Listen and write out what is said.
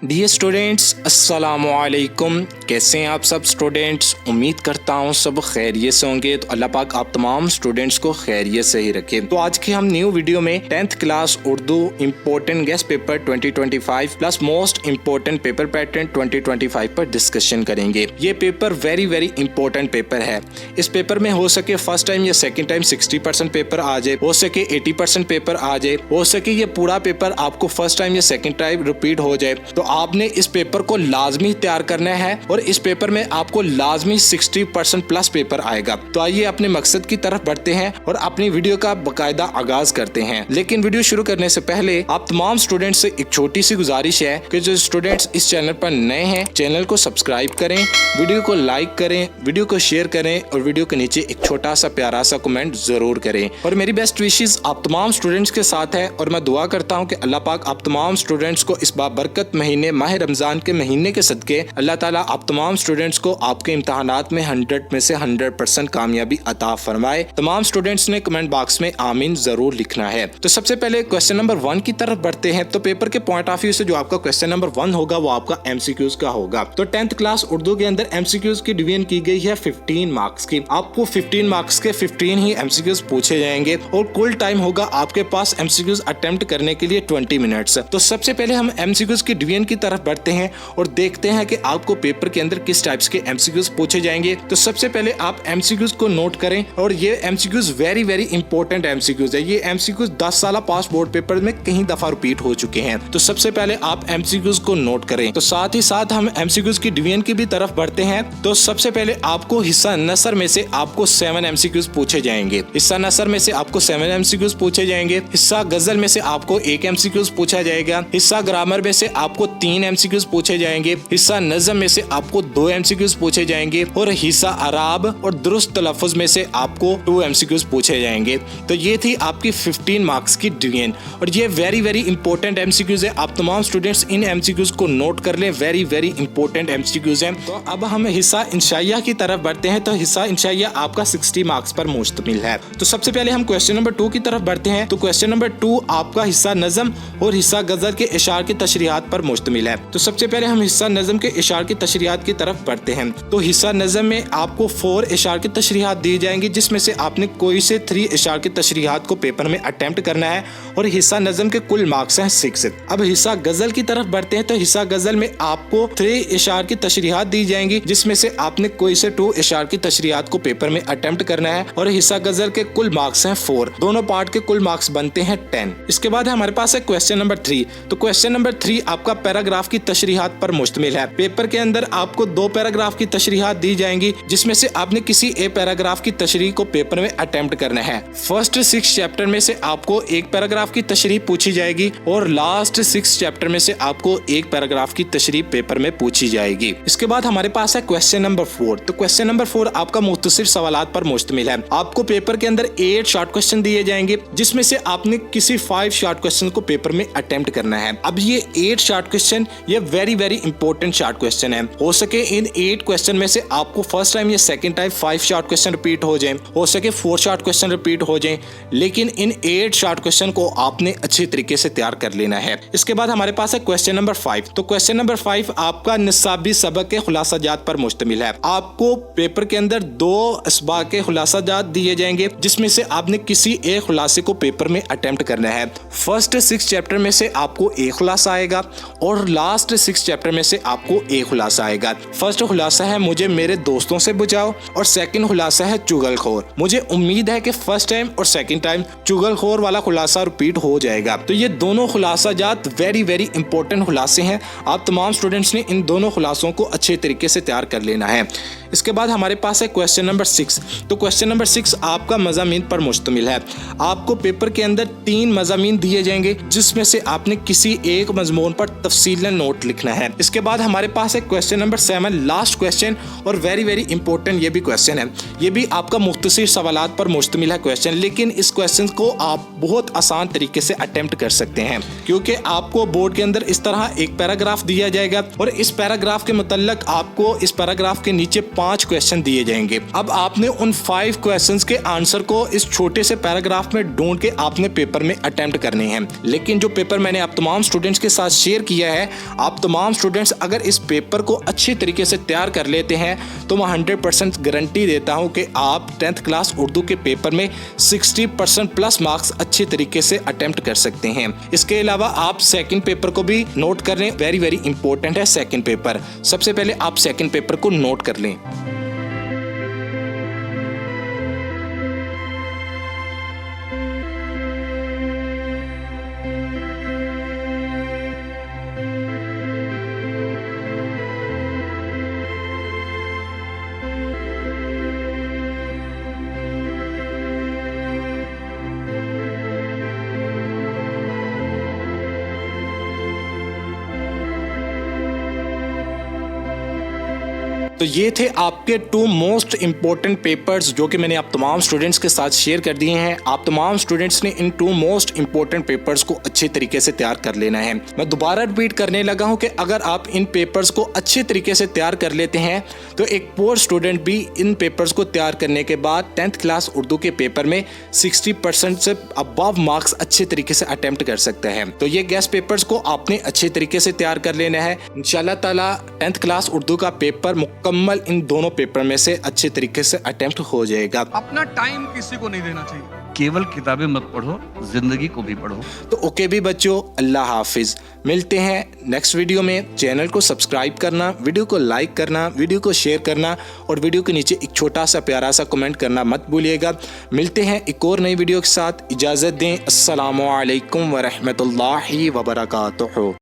Dear students, अस्सलामुअलैकुम। कैसे हैं आप सब स्टूडेंट्स? उम्मीद करता हूँ सब खैरियत से होंगे। तो अल्लाह पाक आप तमाम स्टूडेंट्स को खैरियत से ही रखे। तो आज की हम न्यू वीडियो में 10th class Urdu important guest paper 2025 plus most important paper pattern 2025 पर डिस्कशन करेंगे। ये paper very very important paper है। इस पेपर में हो सके फर्स्ट टाइम या सेकेंड टाइम 60% पेपर आ जाए, हो सके 80% पेपर आ जाए, हो सके ये पूरा पेपर आपको फर्स्ट टाइम या सेकेंड टाइम रिपीट हो जाए। तो आपने इस पेपर को लाजमी तैयार करना है और इस पेपर में आपको लाजमी 60% प्लस पेपर आएगा। तो आइए अपने मकसद की तरफ बढ़ते हैं और अपनी वीडियो का बाकायदा आगाज करते हैं। लेकिन वीडियो शुरू करने से पहले आप तमाम स्टूडेंट्स से एक छोटी सी गुजारिश है कि जो स्टूडेंट्स इस चैनल पर नए हैं, चैनल को सब्सक्राइब करें, वीडियो को लाइक करें, वीडियो को शेयर करें और वीडियो के नीचे एक छोटा सा प्यारा सा कमेंट जरूर करें। और मेरी बेस्ट विशेस आप तमाम स्टूडेंट्स के साथ है और मैं दुआ करता हूँ कि अल्लाह पाक आप तमाम स्टूडेंट्स को इस बाबरकत महीने माह रमजान के महीने के सदके अल्लाह ताला आप तमाम स्टूडेंट्स को आपके इम्तहानात में 100 में से 100% कामयाबी अता फरमाए। तमाम स्टूडेंट्स ने कमेंट बॉक्स में आमीन जरूर लिखना है। तो सबसे पहले क्वेश्चन नंबर 1 की तरफ बढ़ते हैं। तो पेपर के पॉइंट ऑफ व्यू से जो आपका क्वेश्चन नंबर 1 होगा वो आपका एमसीक्यूज का होगा। तो 10th क्लास उर्दू के अंदर एमसीक्यूज की डिवीजन की गई है 15 मार्क्स की। आपको 15 मार्क्स के 15 ही एमसीक्यूज पूछे जाएंगे और कुल टाइम होगा आपके पास एमसीक्यूज अटेम्प्ट करने के लिए 20 मिनट्स। तो सबसे पहले हम एमसीक्यूज की डिवीजन की तरफ बढ़ते हैं और देखते हैं कि आपको पेपर के अंदर किस टाइप्स के एमसीक्यूज पूछे जाएंगे। तो सबसे पहले आप एमसीक्यूज को नोट करें और ये MCQs very very important MCQs है। ये एमसीक्यूज 10 साल पास बोर्ड पेपर में कई दफा रिपीट हो चुके हैं। तो सबसे पहले आप एमसीक्यूज को नोट करें। तो साथ ही साथ हम एमसीक्यूज की डिवीजन की भी तरफ बढ़ते हैं। तो सबसे पहले आपको हिस्सा नसर में से आपको 7 एमसीक्यूज पूछे जाएंगे। हिस्सा नसर में से आपको 7 एमसीक्यूज पूछे जाएंगे। हिस्सा गजल में से आपको 1 एमसीक्यूज पूछा जाएगा। हिस्सा ग्रामर में से आपको 3 एमसीक्यूज पूछे जाएंगे। हिस्सा नज़म में से आपको 2 एमसीक्यूज पूछे जाएंगे और हिस्सा अराब और दुरुस्त तलफ़ुज़ में से आपको 2 एमसीक्यूज पूछे जाएंगे। तो ये थी आपकी 15 मार्क्स की डिवीजन और ये वेरी वेरी इंपॉर्टेंट एमसीक्यूज है। आप तमाम स्टूडेंट्स इन एमसीक्यूज को नोट कर लें, वेरी वेरी इंपॉर्टेंट एमसीक्यूज हैं। तो अब हम हिस्सा इंशाइया की तरफ बढ़ते हैं। तो हिस्सा इंशाइया आपका 60 मार्क्स पर मुश्तमिल है। तो सबसे पहले हम क्वेश्चन नंबर 2 की तरफ बढ़ते हैं। तो क्वेश्चन नंबर 2 आपका हिस्सा नज़म और हिस्सा गजल के इशार की तशरीहात पर मुश्तमिल है। तो सबसे पहले हम हिस्सा नज़म के इशार की तशरीहात की तरफ बढ़ते हैं। तो हिस्सा नज़म में आपको 4 इशार की तशरीहात दी जाएंगी, जिसमें से आपने कोई से 3 इशार की तशरीहात को पेपर में अटेम्प्ट करना है और हिस्सा नज़म के कुल मार्क्स हैं 6। अब हिस्सा गजल की तरफ बढ़ते हैं। तो हिस्सा गजल में आपको 3 इशार की तशरीहात दी जाएंगी, जिसमें से आपने कोई से 2 इशार की तशरीहात को पेपर में अटेम्प्ट करना है और हिस्सा गजल के कुल मार्क्स हैं 4। दोनों पार्ट के कुल मार्क्स बनते हैं 10। इसके बाद हमारे पास है क्वेश्चन नंबर 3। तो क्वेश्चन नंबर 3 आपका पैराग्राफ की तशरीहात पर मुश्तमिल है। पेपर के अंदर आपको 2 पैराग्राफ की तशरीहात दी जाएंगी, जिसमें से आपने किसी एक पैराग्राफ की तशरीह को पेपर में अटेम्प्ट करना है। फर्स्ट 6 चैप्टर में से आपको 1 पैराग्राफ की तशरीह पूछी जाएगी और लास्ट 6 चैप्टर में से आपको 1 पैराग्राफ की तशरीह पेपर में पूछी जाएगी। इसके बाद हमारे पास है क्वेश्चन नंबर 4। तो क्वेश्चन नंबर 4 आपका मुख्तसर सवालात पर मुश्तमिल है। आपको पेपर के अंदर 8 शॉर्ट क्वेश्चन दिए जाएंगे, जिसमें से आपने किसी 5 शॉर्ट क्वेश्चन को पेपर में अटेम्प्ट करना है। अब ये 8 शॉर्ट क्वेश्चन ये very very important short question है। हो सके इन 8 क्वेश्चन में से आपको फर्स्ट टाइम या second time 5 short question repeat हो जाएं, हो सके 4 शॉर्ट क्वेश्चन रिपीट हो जाएं, लेकिन इन 8 शॉर्ट क्वेश्चन को आपने अच्छे तरीके से तैयार कर लेना है। इसके बाद हमारे पास है क्वेश्चन नंबर 5। तो क्वेश्चन नंबर 5 आपका निसाबी सबक के खुलासाजात पर मुश्तमिल है। आपको पेपर के अंदर 2 असबाक के खुलासाजात दिए जाएंगे, जिसमें से आपने किसी एक खुलासे को पेपर में अटेम्प्ट करना है। फर्स्ट 6 चैप्टर में से आपको एक खुलासा आएगा और लास्ट 6 चैप्टर में से आपको एक खुलासा आएगा। फर्स्ट खुलासा है मुझे मेरे दोस्तों से बचाओ और सेकंड खुलासा है चुगलखोर। मुझे उम्मीद है कि फर्स्ट टाइम और सेकंड टाइम चुगलखोर वाला खुलासा रिपीट हो जाएगा। तो ये दोनों खुलासाजात वेरी वेरी इंपॉर्टेंट खुलासे हैं। आप तमाम स्टूडेंट्स ने इन दोनों खुलासों को अच्छे तरीके से तैयार कर लेना है। इसके बाद हमारे पास है क्वेश्चन नंबर 6। तो क्वेश्चन नंबर 6 आपका मज़ामीन पर मुश्तमिल है। आपको पेपर के अंदर 3 मज़ामीन दिए जाएंगे, जिसमें से आपने किसी एक मज़मून पर तफसीलन नोट लिखना है। इसके बाद हमारे पास है क्वेश्चन नंबर 7, लास्ट क्वेश्चन और वेरी वेरी इंपॉर्टेंट ये भी क्वेश्चन है। ये भी आपका मुख्तसर सवालात पर मुश्तमिल है क्वेश्चन, लेकिन इस क्वेश्चन को आप बहुत आसान तरीके से अटेम्प्ट कर सकते हैं, क्योंकि आपको बोर्ड के अंदर इस तरह एक पैराग्राफ दिया जाएगा और इस पैराग्राफ के मुतल्लक आपको इस पैराग्राफ के नीचे 5 क्वेश्चन दिए जाएंगे। अब आपने उन 5 क्वेश्चंस के आंसर को इस छोटे से पैराग्राफ में ढूंढ के आपने पेपर में अटेम्प्ट करने हैं। लेकिन जो पेपर मैंने आप तमाम स्टूडेंट्स के साथ शेयर किया है, आप तमाम स्टूडेंट्स अगर इस पेपर को अच्छी तरीके से तैयार कर लेते हैं तो मैं 100% गारंटी देता हूं कि आप 10th क्लास उर्दू के पेपर में 60% प्लस मार्क्स अच्छे तरीके से अटेम्प्ट कर सकते हैं। इसके अलावा आप सेकंड पेपर को भी नोट कर लें, वेरी वेरी इंपॉर्टेंट है सेकंड पेपर। सबसे पहले आप सेकंड पेपर को नोट कर लें। तो ये थे आपके 2 मोस्ट इंपॉर्टेंट पेपर्स जो कि मैंने आप तमाम स्टूडेंट्स के साथ शेयर कर दिए हैं। आप तमाम स्टूडेंट्स ने इन 2 मोस्ट इंपॉर्टेंट पेपर्स को अच्छे तरीके से तैयार कर लेना है। मैं दोबारा रिपीट करने लगा हूं कि अगर आप इन पेपर्स को अच्छे तरीके से तैयार कर लेते हैं तो एक पोर स्टूडेंट भी इन पेपर्स को तैयार करने के बाद 10th क्लास उर्दू के पेपर में 60% से अबव मार्क्स अच्छे तरीके से अटेम्प्ट कर सकता है। तो ये गेस्ट पेपर्स को आपने अच्छे तरीके से तैयार कर लेना है। इंशाल्लाह ताला 10th क्लास उर्दू का पेपर मुकम्मल इन दोनों पेपर में से अच्छे तरीके से अटेम्प्ट हो जाएगा। अपना टाइम किसी को नहीं देना चाहिए। केवल किताबें मत पढ़ो, जिंदगी को भी पढ़ो। तो ओके भी बच्चों, अल्लाह हाफिज। मिलते हैं नेक्स्ट वीडियो में। चैनल को सब्सक्राइब करना, वीडियो को लाइक करना, वीडियो को शेयर करना और वीडियो के नीचे एक छोटा सा प्यारा सा कमेंट करना मत भूलिएगा। मिलते हैं एक और नई वीडियो के साथ। इजाज़त दें। अस्सलामु अलैकुम व रहमतुल्लाहि व बरकातुहू।